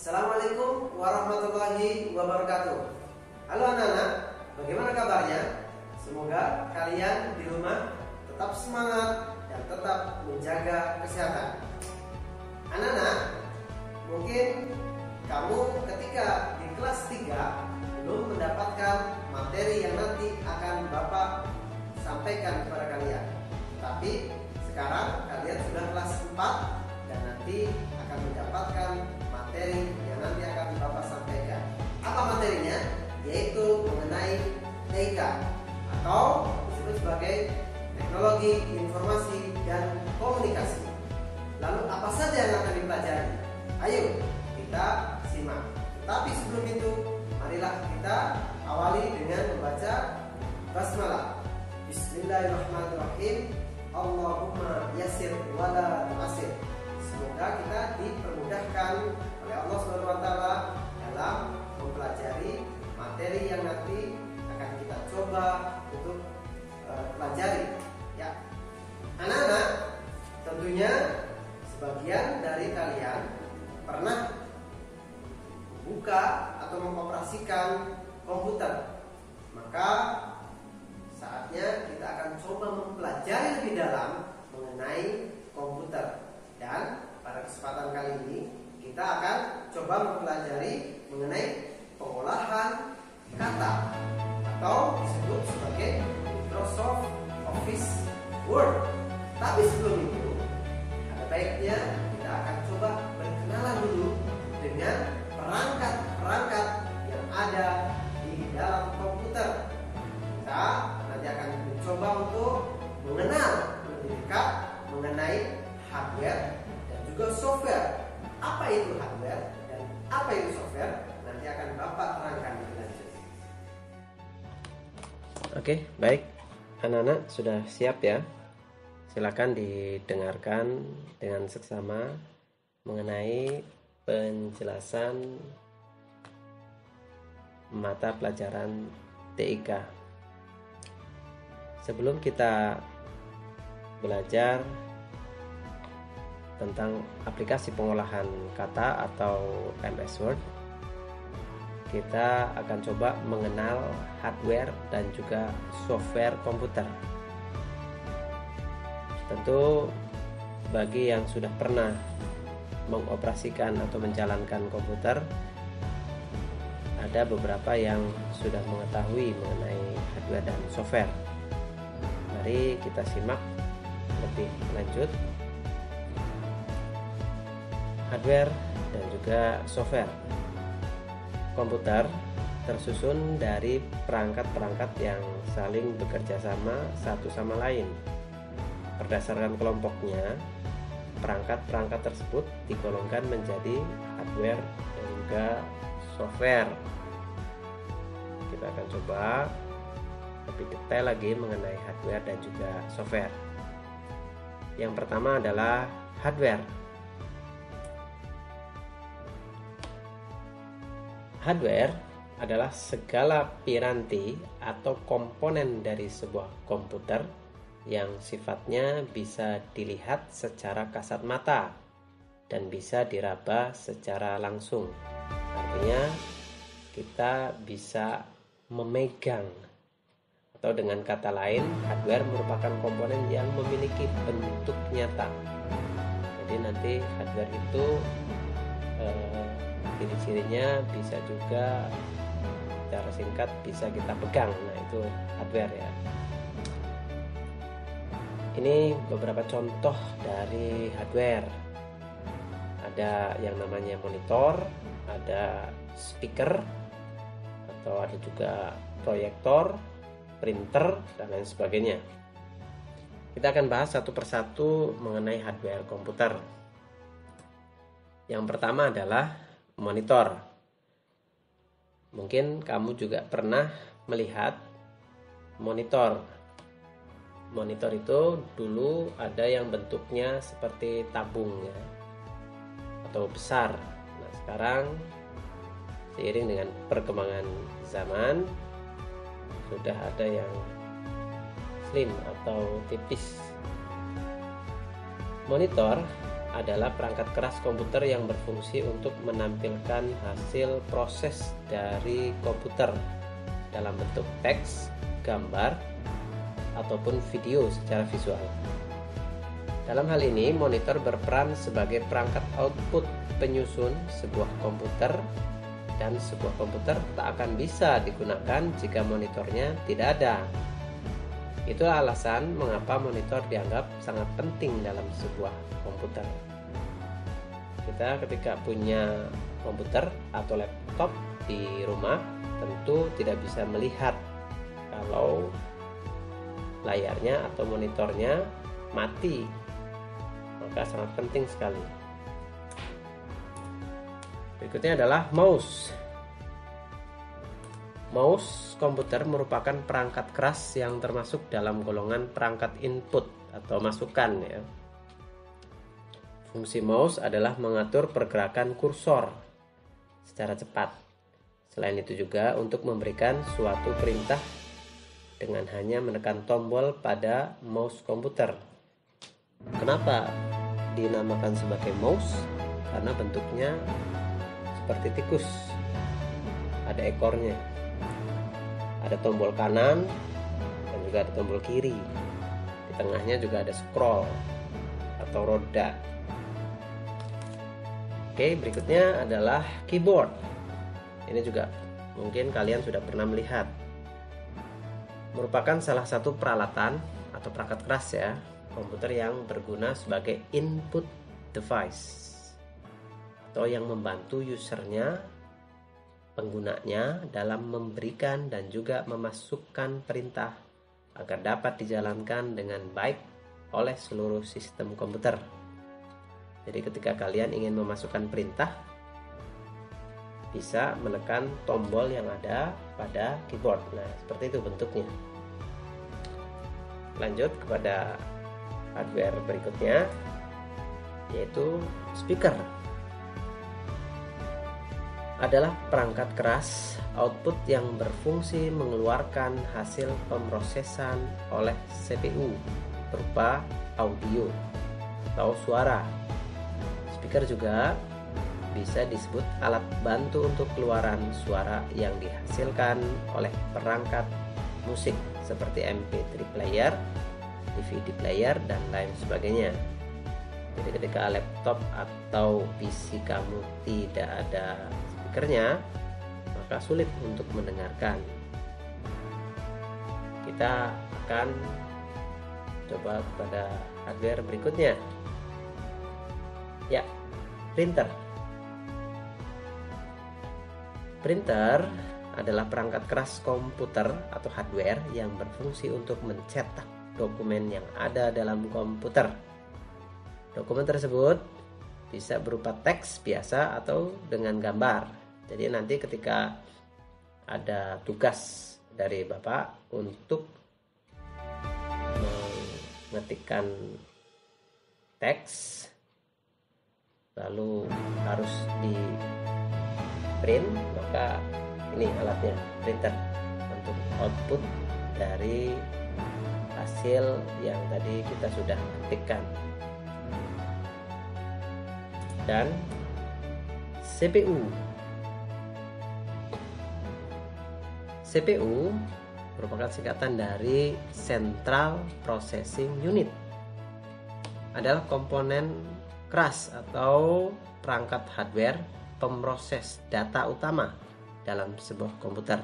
Assalamualaikum warahmatullahi wabarakatuh. Halo anak-anak, bagaimana kabarnya? Semoga kalian di rumah tetap semangat dan tetap menjaga kesehatan. Anak-anak, mungkin kamu ketika di kelas 3 belum mendapatkan materi yang nanti akan Bapak sampaikan kepada kalian. Tapi sekarang kalian sudah kelas 4 dan nanti akan mendapatkan materi yang nanti akan Bapak sampaikan. Apa materinya? Yaitu mengenai TIK atau disebut sebagai Teknologi Informasi dan Komunikasi. Lalu apa saja yang akan dipelajari? Ayo kita simak. Tapi sebelum itu, marilah kita awali dengan membaca basmalah. Bismillahirrahmanirrahim. Allahumma yassir wa la tu'assir. Semoga kita dipermudahkan oleh Allah SWT dalam mempelajari materi yang nanti akan kita coba untuk pelajari. Ya, anak-anak, tentunya sebagian dari kalian pernah buka atau mengoperasikan komputer. Maka saatnya kita akan coba mempelajari lebih dalam mengenai komputer. Dan pada kesempatan kali ini kita akan coba mempelajari mengenai pengolahan kata atau disebut sebagai Microsoft Office Word. Tapi sebelum itu, ada baiknya kita akan coba berkenalan dulu dengan perangkat-perangkat yang ada di dalam komputer. Kita nanti akan mencoba untuk mengenal lebih dekat mengenai hardware dan juga software. Apa itu hardware dan apa itu software? Nanti akan Bapak terangkan lebih lanjut. Oke, baik. Anak-anak sudah siap ya? Silakan didengarkan dengan seksama mengenai penjelasan mata pelajaran TIK. Sebelum kita belajar tentang aplikasi pengolahan kata atau MS Word, kita akan coba mengenal hardware dan juga software komputer. Tentu bagi yang sudah pernah mengoperasikan atau menjalankan komputer, ada beberapa yang sudah mengetahui mengenai hardware dan software. Mari kita simak lebih lanjut. Hardware dan juga software. Komputer tersusun dari perangkat-perangkat yang saling bekerja sama satu sama lain. Berdasarkan kelompoknya, perangkat-perangkat tersebut digolongkan menjadi hardware dan juga software. Kita akan coba lebih detail lagi mengenai hardware dan juga software. Yang pertama adalah hardware. Hardware adalah segala piranti atau komponen dari sebuah komputer yang sifatnya bisa dilihat secara kasat mata dan bisa diraba secara langsung. Artinya kita bisa memegang, atau dengan kata lain, hardware merupakan komponen yang memiliki bentuk nyata. Jadi nanti hardware itu ciri-cirinya bisa juga secara singkat bisa kita pegang. Nah, itu hardware ya. Ini beberapa contoh dari hardware. Ada yang namanya monitor, ada speaker, atau ada juga proyektor, printer, dan lain sebagainya. Kita akan bahas satu persatu mengenai hardware komputer. Yang pertama adalah monitor. Mungkin kamu juga pernah melihat monitor. Monitor itu dulu ada yang bentuknya seperti tabung ya, atau besar. Nah, sekarang seiring dengan perkembangan zaman sudah ada yang slim atau tipis. Monitor adalah perangkat keras komputer yang berfungsi untuk menampilkan hasil proses dari komputer dalam bentuk teks, gambar, ataupun video secara visual. Dalam hal ini, monitor berperan sebagai perangkat output penyusun sebuah komputer, dan sebuah komputer tak akan bisa digunakan jika monitornya tidak ada. Itulah alasan mengapa monitor dianggap sangat penting dalam sebuah komputer. Kita ketika punya komputer atau laptop di rumah tentu tidak bisa melihat kalau layarnya atau monitornya mati, maka sangat penting sekali. Berikutnya adalah mouse. Mouse komputer merupakan perangkat keras yang termasuk dalam golongan perangkat input atau masukan ya. Fungsi mouse adalah mengatur pergerakan kursor secara cepat. Selain itu juga untuk memberikan suatu perintah dengan hanya menekan tombol pada mouse komputer. Kenapa dinamakan sebagai mouse? Karena bentuknya seperti tikus. Ada ekornya. Ada tombol kanan dan juga ada tombol kiri. Di tengahnya juga ada scroll atau roda. Oke, berikutnya adalah keyboard. Ini juga mungkin kalian sudah pernah melihat. Merupakan salah satu peralatan atau perangkat keras ya, komputer yang berguna sebagai input device atau yang membantu usernya, penggunanya dalam memberikan dan juga memasukkan perintah agar dapat dijalankan dengan baik oleh seluruh sistem komputer. Jadi ketika kalian ingin memasukkan perintah, bisa menekan tombol yang ada pada keyboard. Nah, seperti itu bentuknya. Lanjut kepada hardware berikutnya, yaitu speaker. Adalah perangkat keras output yang berfungsi mengeluarkan hasil pemrosesan oleh CPU berupa audio atau suara. Speaker juga bisa disebut alat bantu untuk keluaran suara yang dihasilkan oleh perangkat musik seperti MP3 player, DVD player, dan lain sebagainya. Jadi ketika laptop atau PC kamu tidak ada speakernya, maka sulit untuk mendengarkan. Kita akan coba pada hardware berikutnya. Ya, printer. Printer adalah perangkat keras komputer atau hardware yang berfungsi untuk mencetak dokumen yang ada dalam komputer. Dokumen tersebut bisa berupa teks biasa atau dengan gambar. Jadi nanti ketika ada tugas dari Bapak untuk mengetikkan teks, lalu harus di print, maka ini alatnya, printer, untuk output dari hasil yang tadi kita sudah ketikkan. Dan CPU. CPU merupakan singkatan dari Central Processing Unit. Adalah komponen keras atau perangkat hardware pemroses data utama dalam sebuah komputer.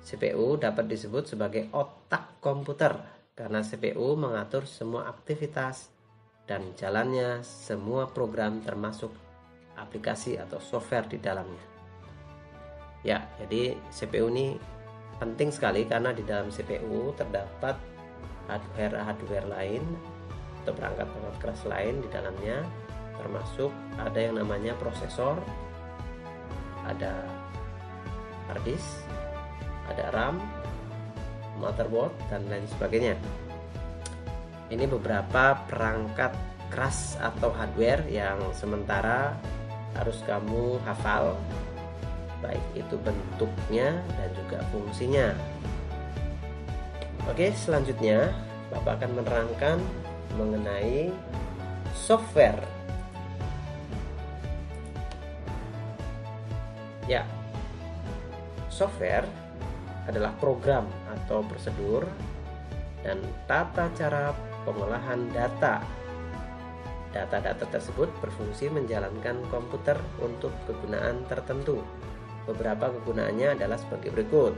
CPU dapat disebut sebagai otak komputer karena CPU mengatur semua aktivitas dan jalannya semua program termasuk aplikasi atau software di dalamnya. Ya, jadi CPU ini penting sekali karena di dalam CPU terdapat hardware lain atau perangkat-perangkat keras lain di dalamnya, termasuk ada yang namanya prosesor, ada hard disk, ada RAM, motherboard, dan lain sebagainya. Ini beberapa perangkat keras atau hardware yang sementara harus kamu hafal, baik itu bentuknya dan juga fungsinya. Oke, selanjutnya Bapak akan menerangkan mengenai software Ya, software adalah program atau prosedur dan tata cara pengolahan data. Data-data tersebut berfungsi menjalankan komputer untuk kegunaan tertentu. Beberapa kegunaannya adalah sebagai berikut.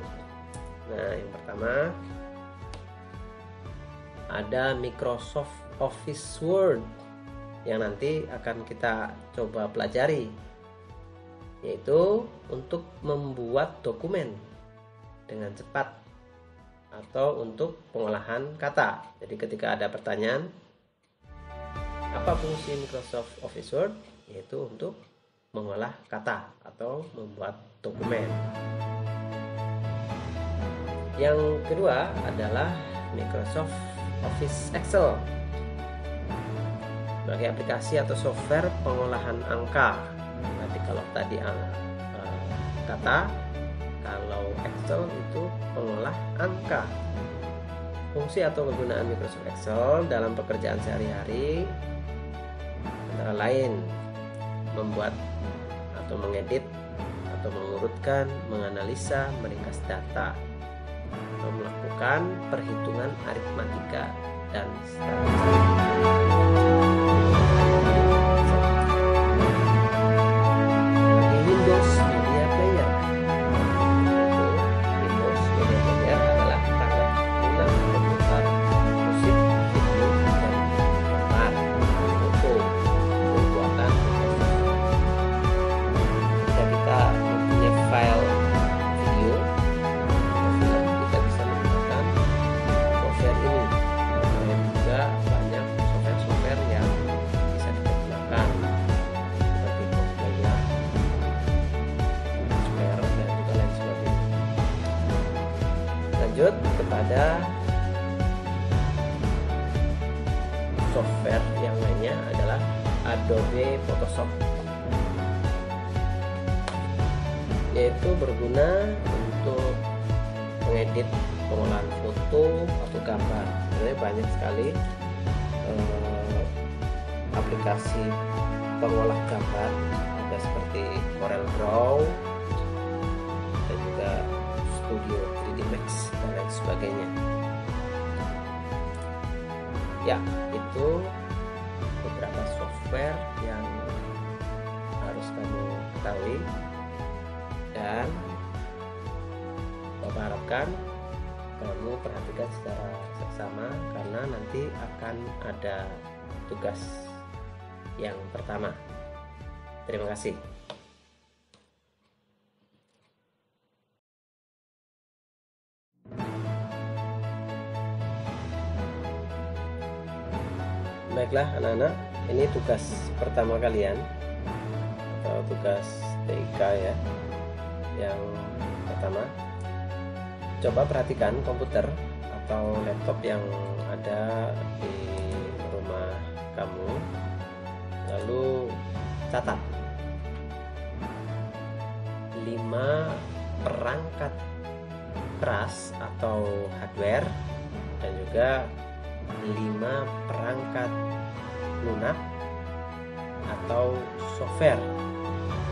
Nah, yang pertama ada Microsoft Office Word yang nanti akan kita coba pelajari, yaitu untuk membuat dokumen dengan cepat atau untuk pengolahan kata. Jadi ketika ada pertanyaan, apa fungsi Microsoft Office Word? Yaitu untuk mengolah kata atau membuat dokumen. Yang kedua adalah Microsoft Office Excel sebagai aplikasi atau software pengolahan angka. Nanti kalau tadi kata, kalau Excel itu pengolah angka. Fungsi atau kegunaan Microsoft Excel dalam pekerjaan sehari-hari antara lain membuat atau mengedit atau mengurutkan, menganalisa, meringkas data, atau melakukan perhitungan aritmatika dan statistik. Windows Media Player. Windows Media Player adalah perangkat lunak pemutar musik, video, dan gambar, foto, pembuatan. Jika kita mempunyai file video atau film, kita bisa menggunakan software ini. Dan juga banyak software-software yang bisa kita gunakan seperti Copilot, Spare, dan juga lain sebagainya. Lanjut kepada software yang lainnya adalah Adobe Photoshop, yaitu berguna untuk mengedit, pengolahan foto atau gambar. Sebenarnya banyak sekali aplikasi pengolah gambar, ada seperti Corel Draw dan juga Studio 3D Max dan lain sebagainya. Ya, itu beberapa software yang harus kamu ketahui, dan Bapak harapkan kamu perhatikan secara seksama karena nanti akan ada tugas yang pertama. Terima kasih. Baiklah anak-anak, ini tugas pertama kalian atau tugas TIK ya. Yang pertama, coba perhatikan komputer atau laptop yang ada di rumah kamu, lalu catat 5 perangkat keras atau hardware dan juga 5 perangkat lunak atau software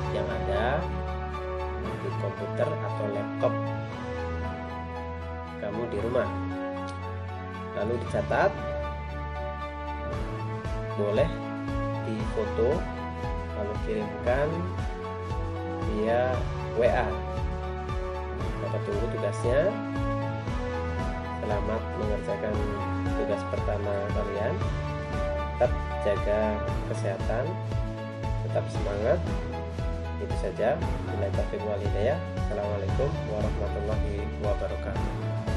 yang ada di komputer atau laptop kamu di rumah. Lalu dicatat, boleh difoto lalu kirimkan via WA. Bapak tunggu tugasnya. Selamat mengerjakan tugas pertama kalian. Tetap jaga kesehatan, tetap semangat. Itu saja. Wabillahi taufiq wal hidayah. Assalamualaikum warahmatullahi wabarakatuh.